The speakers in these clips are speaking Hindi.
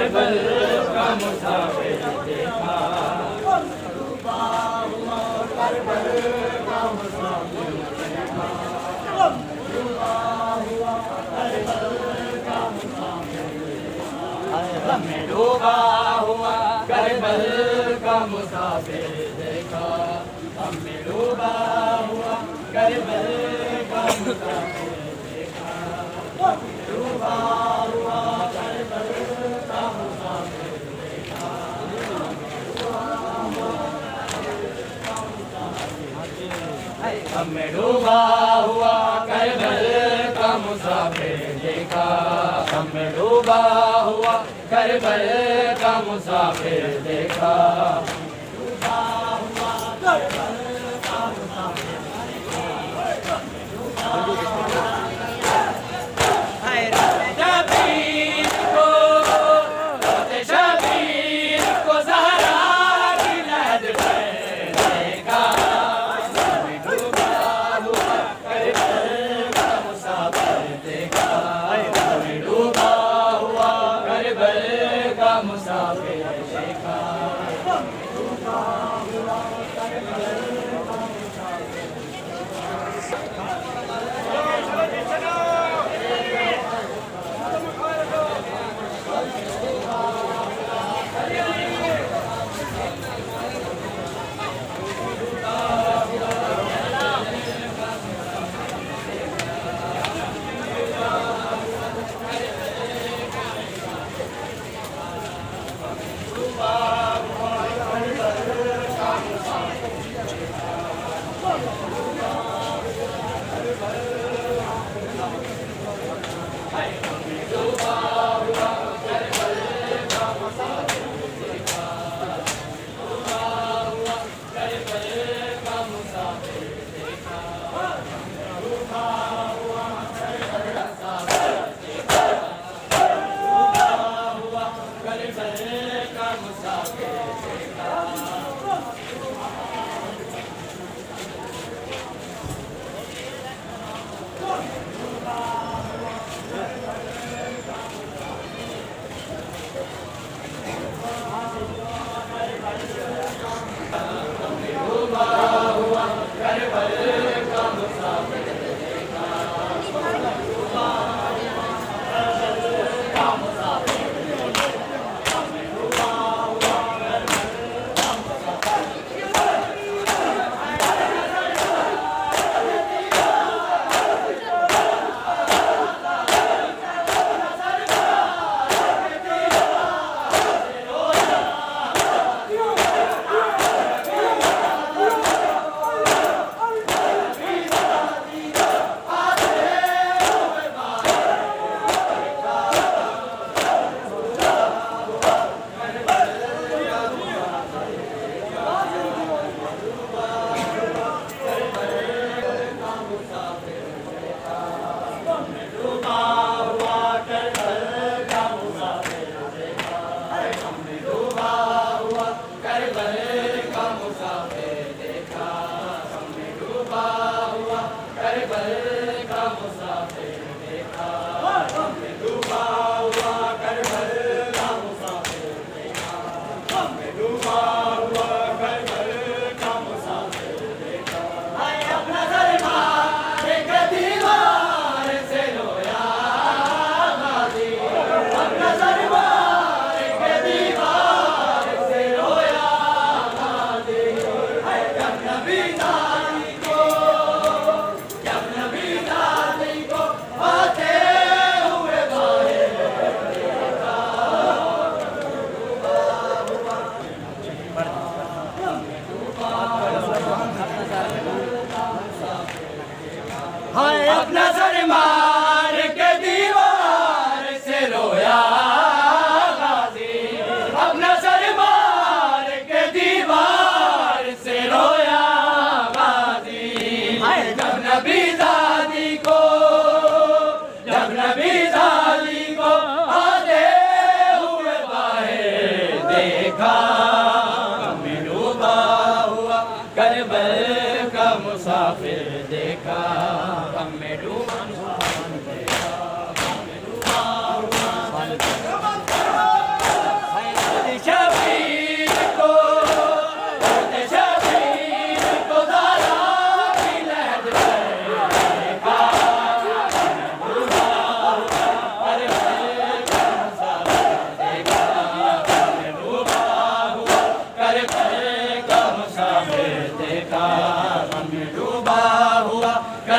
करबल का मुसाफिर देखा। डूबा हुआ करबल का मुसाफिर देखा। डूबा हुआ करबल का मुसाफिर देखा। हमने डूबा हुआ करबल का मुसाफिर देखा। हमने डूबा हुआ करबल का मुसाफिर देखा। डूबा हुआ करबल का मुसाफिर देखा। हमने डूबा हुआ करबल का मुसाफिर देखा। हमने डूबा हुआ करबल का मुसाफिर देखा। डूबा हुआ करबल का मुसाफिर देखा। शबीर को ज़हरा की लहद पर देखा। हमने डूबा हुआ करबल का मुसाफिर देखा। हमने डूबा हुआ करबल का मुसाफिर देखा। डूबा हुआ करबल का मुसाफिर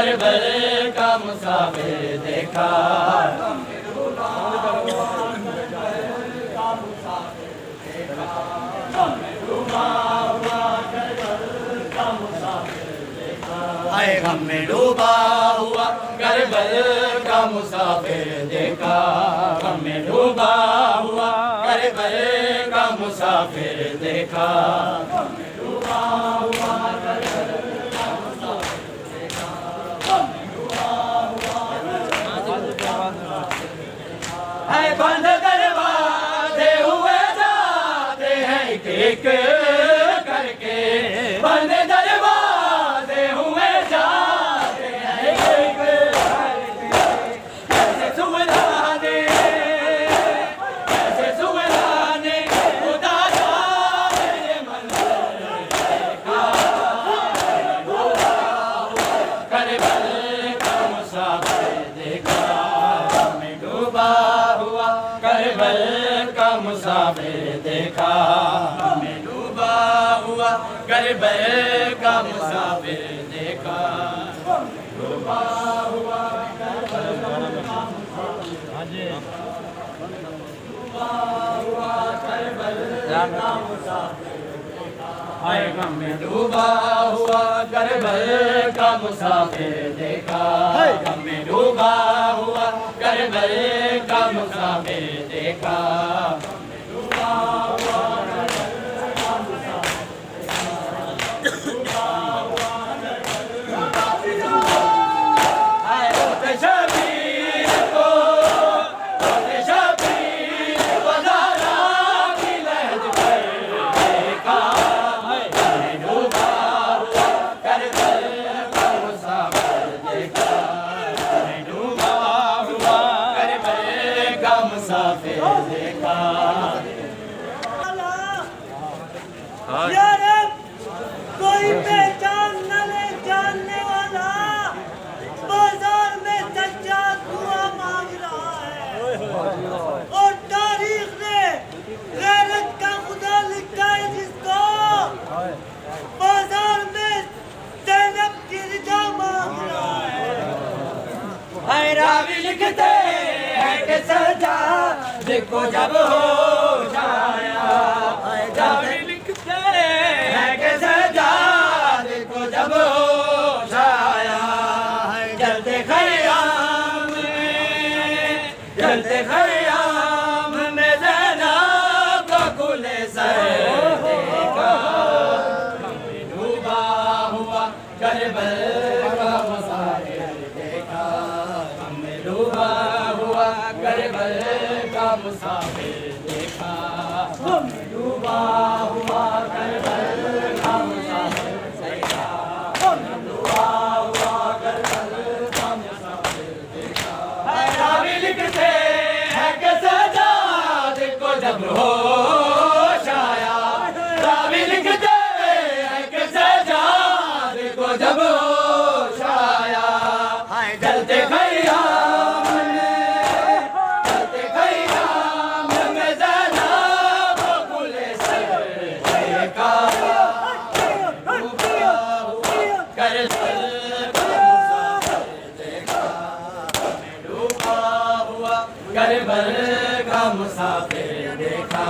करबल का मुसाफिर देखा। हाय गम में डूबा हुआ करबल का मुसाफिर देखा। गम में डूबा हुआ करबल का मुसाफिर देखा। गम में डूबा हुआ करबल का मुसाफिर देखा। गम में डूबा हुआ है बंद दरवाजे हुए जाते हैं एक एक करके। बंद दरवाजे हुए जाते हैं एक एक करके। कैसे सुबहाने कैसे सुबहाने खुदा जाने ये मंज़र देखा। करबल का मुसाफिर देखा। में डूबा हुआ करबल का मुसाफिर देखा। में डूबा हुआ करबल का मुसाफिर देखा। डूबा हुआ करबल का मुसाफिर। डूबा हुआ करबल का मुसाफिर देखा। हाय गम में डूबा हुआ करबल का मुसाफिर देखा। गम में डूबा हुआ करबल का मुसाफिर देखा। डूबा हुआ करबल का मुसाफिर देखा। हाय रोते शबीर को ज़ारा की लहद पर देखा। डूबा हुआ करबल का मुसाफिर देखा। डूबा हुआ करबल का मुसाफिर देखा। यार कोई पहचान न ले जानने वाला बाजार में सच्चा दुआ मांग रहा है। और तारीख ने गैरत का खुदा लिखा है जिसको बाजार में ज़ैनब की रिजा मांग रहा है। हाय रावी लिखते हैं कि सजा देखो जब होश आया। रावी लिखते हैं कि सजा देखो जब होश आया। जलते खयाम में ज़ैनब को खुले सर देखा। डूबा हुआ करबल का मुसाफिर देखा। हमें डूबा हुआ करबल का मुसाफिर देखा। हमें डूबा हुआ करबल का मुसाफिर देखा। हमें डूबा हुआ करबल का मुसाफिर देखा। रावी लिखते हैं कि सजा देखो जब होश आया। रावी लिखते हैं कि सजा देखो जब होश आया। जलते खयाम में ज़ैनब को खुले सर देखा। डूबा हुआ करबल का मुसाफिर देखा। डूबा हुआ करबल का मुसाफिर देखा।